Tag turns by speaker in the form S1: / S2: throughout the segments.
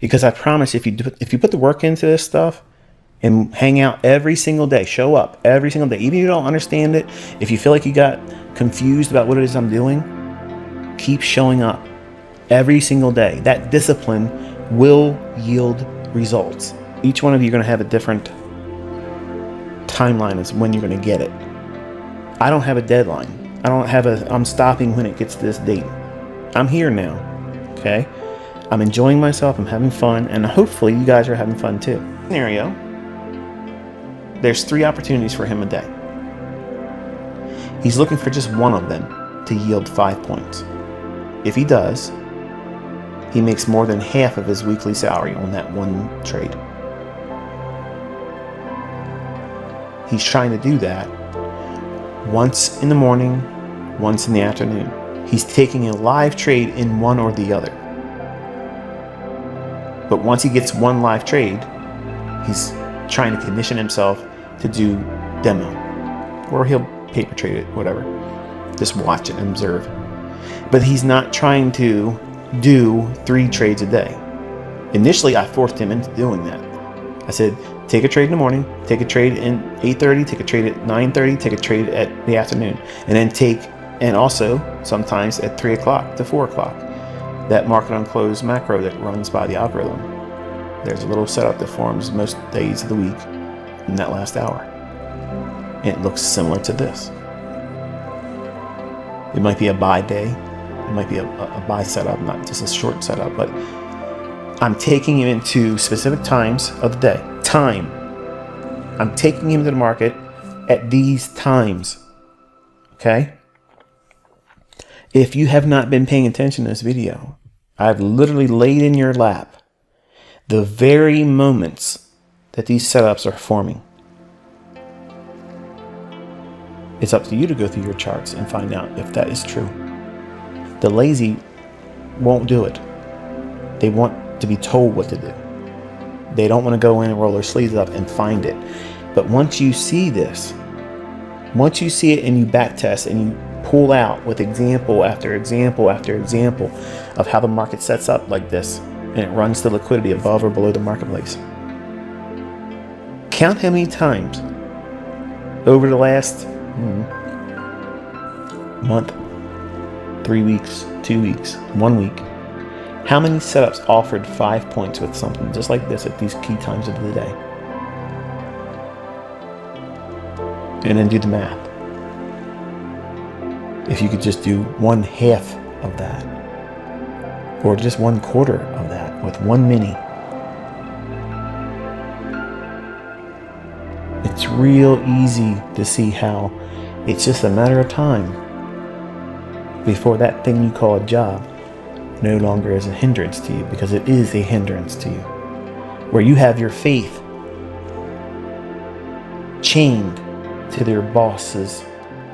S1: Because I promise, if you put the work into this stuff and hang out every single day, show up every single day, even if you don't understand it, if you feel like you got confused about what it is I'm doing, keep showing up every single day. That discipline will yield results. Each one of you are going to have a different timeline as when you're going to get it. I don't have a deadline. I'm stopping when it gets to this date. I'm here now. Okay? I'm enjoying myself. I'm having fun. And hopefully you guys are having fun too. Scenario. There's 3 opportunities for him a day. He's looking for just one of them to yield 5 points. If he does, he makes more than half of his weekly salary on that one trade. He's trying to do that once in the morning, once in the afternoon. He's taking a live trade in one or the other. But once he gets one live trade, he's trying to condition himself to do demo. Or he'll paper trade it, whatever. Just watch it and observe. But he's not trying to do 3 trades a day. Initially, I forced him into doing that. I said, take a trade in the morning, take a trade in 8:30, take a trade at 9:30, take a trade at the afternoon, and then and also sometimes at 3 o'clock to 4 o'clock. That market on close macro that runs by the algorithm. There's a little setup that forms most days of the week in that last hour. And it looks similar to this. It might be a buy day. It might be a buy setup, not just a short setup, but I'm taking him into specific times of the day. I'm taking him to the market at these times. Okay? If you have not been paying attention to this video, I've literally laid in your lap the very moments that these setups are forming. It's up to you to go through your charts and find out if that is true. The lazy won't do it. They want to be told what to do. They don't want to go in and roll their sleeves up and find it. But once you see this, once you see it and you back test and you pull out with example after example after example of how the market sets up like this and it runs the liquidity above or below the marketplace. Count how many times over the last month, 3 weeks, 2 weeks, 1 week, how many setups offered 5 points with something just like this at these key times of the day? And then do the math. If you could just do 1/2 of that, or just 1/4 of that with one mini, it's real easy to see how it's just a matter of time before that thing you call a job no longer is a hindrance to you, because it is a hindrance to you. Where you have your faith chained to their boss's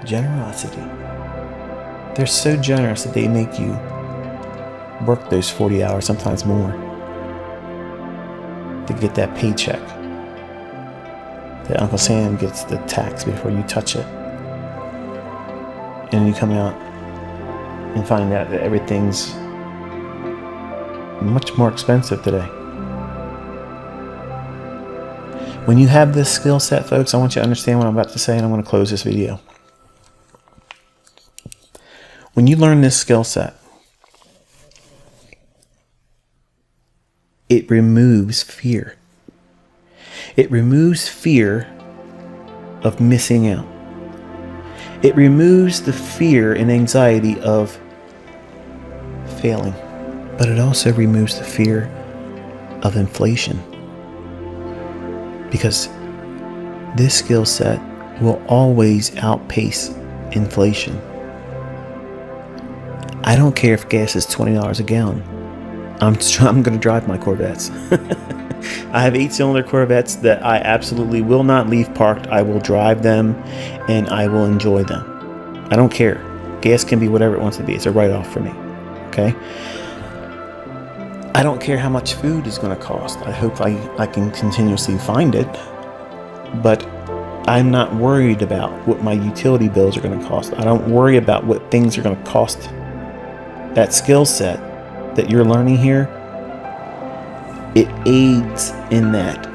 S1: generosity. They're so generous that they make you work those 40 hours, sometimes more, to get that paycheck. That Uncle Sam gets the tax before you touch it. And then you come out and find out that everything's much more expensive today. When you have this skill set, folks, I want you to understand what I'm about to say, and I'm going to close this video. When you learn this skill set, it removes fear. It removes fear of missing out. It removes the fear and anxiety of failing. But it also removes the fear of inflation. Because this skill set will always outpace inflation. I don't care if gas is $20 a gallon. I'm going to drive my Corvettes. I have 8-cylinder Corvettes that I absolutely will not leave parked. I will drive them and I will enjoy them. I don't care. Gas can be whatever it wants to be. It's a write-off for me. Okay? I don't care how much food is going to cost. I hope I can continuously find it. But I'm not worried about what my utility bills are going to cost. I don't worry about what things are going to cost. That skill set that you're learning here it aids in that.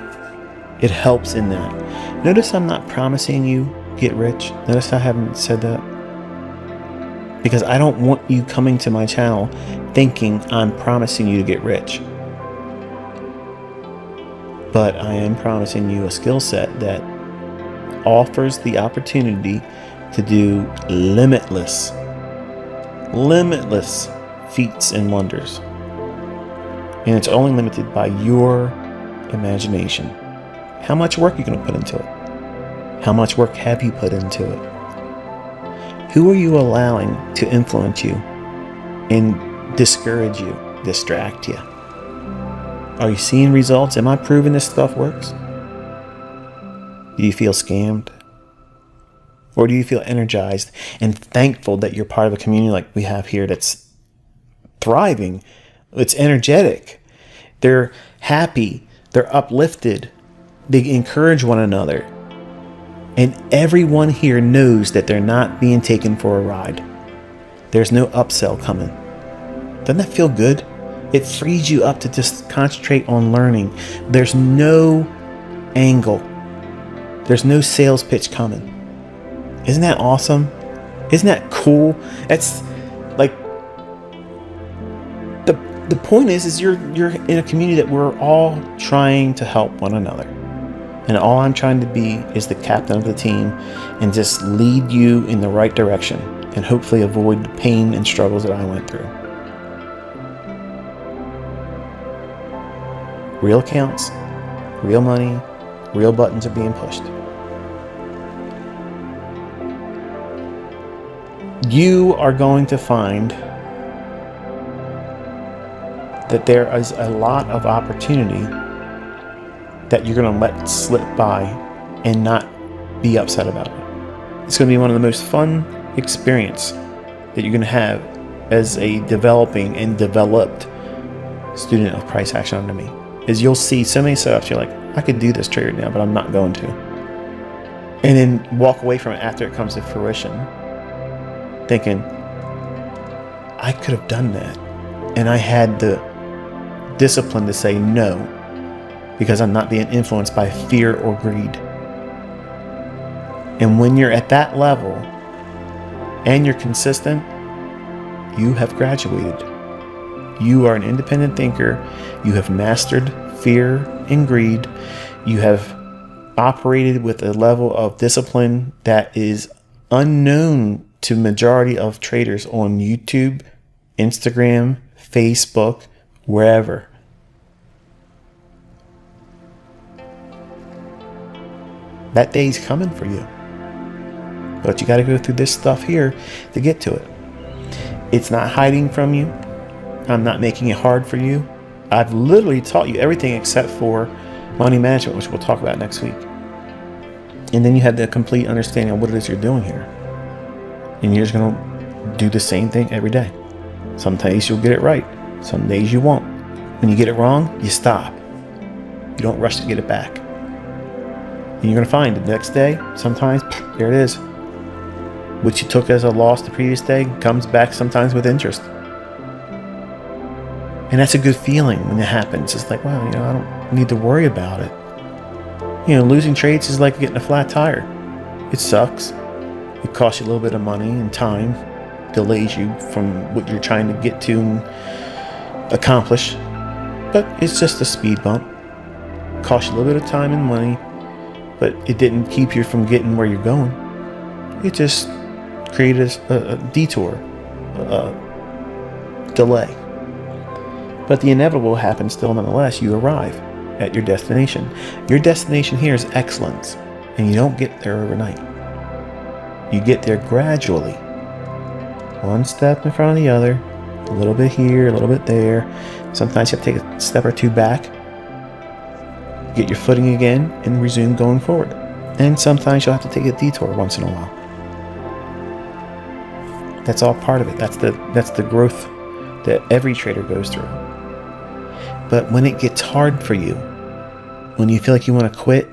S1: It helps in that. Notice I'm not promising you get rich. Notice I haven't said that. Because I don't want you coming to my channel thinking I'm promising you to get rich. But I am promising you a skill set that offers the opportunity to do limitless feats and wonders. And it's only limited by your imagination. How much work are you going to put into it? How much work have you put into it? Who are you allowing to influence you and discourage you, distract you? Are you seeing results? Am I proving this stuff works? Do you feel scammed? Or do you feel energized and thankful that you're part of a community like we have here that's thriving? It's energetic. They're happy. They're uplifted. They encourage one another. And everyone here knows that they're not being taken for a ride. There's no upsell coming. Doesn't that feel good? It frees you up to just concentrate on learning. There's no angle. There's no sales pitch coming. Isn't that awesome? Isn't that cool? That's like the point is you're in a community that we're all trying to help one another. And all I'm trying to be is the captain of the team and just lead you in the right direction and hopefully avoid the pain and struggles that I went through. Real accounts, real money, real buttons are being pushed. You are going to find that there is a lot of opportunity that you're going to let slip by and not be upset about it. It's going to be one of the most fun experience that you're going to have as a developing and developed student of price action under me. Is you'll see so many setups, you're like, I could do this trade right now, but I'm not going to. And then walk away from it after it comes to fruition, thinking, I could have done that. And I had the discipline to say no, because I'm not being influenced by fear or greed. And when you're at that level and you're consistent, you have graduated. You are an independent thinker. You have mastered fear and greed. You have operated with a level of discipline that is unknown to majority of traders on YouTube, Instagram, Facebook, wherever. That day's coming for you. But you got to go through this stuff here to get to it. It's not hiding from you. I'm not making it hard for you. I've literally taught you everything except for money management, which we'll talk about next week. And then you have the complete understanding of what it is you're doing here. And you're just going to do the same thing every day. Some days you'll get it right. Some days you won't. When you get it wrong, you stop. You don't rush to get it back. And you're going to find the next day, sometimes, there it is. What you took as a loss the previous day comes back sometimes with interest. And that's a good feeling when it happens. It's like, wow, I don't need to worry about it. Losing trades is like getting a flat tire. It sucks. It costs you a little bit of money and time, delays you from what you're trying to get to and accomplish. But it's just a speed bump. It costs you a little bit of time and money, but it didn't keep you from getting where you're going. It just created a detour, a delay. But the inevitable happens still nonetheless. You arrive at your destination. Your destination here is excellence, and you don't get there overnight. You get there gradually. One step in front of the other, a little bit here, a little bit there. Sometimes you have to take a step or two back, get your footing again, and resume going forward. And sometimes you'll have to take a detour once in a while. That's all part of it. That's the growth that every trader goes through. But when it gets hard for you, when you feel like you want to quit,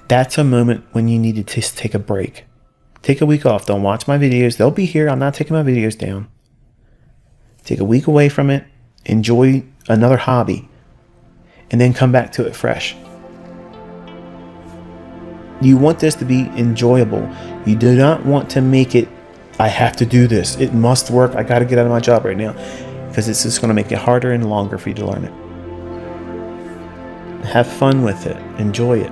S1: that's a moment when you need to just take a break. Take a week off. Don't watch my videos. They'll be here. I'm not taking my videos down. Take a week away from it. Enjoy another hobby. and then come back to it fresh. You want this to be enjoyable. You do not want to make it, I have to do this. It must work. I got to get out of my job right now. Because it's just going to make it harder and longer for you to learn it. Have fun with it. Enjoy it.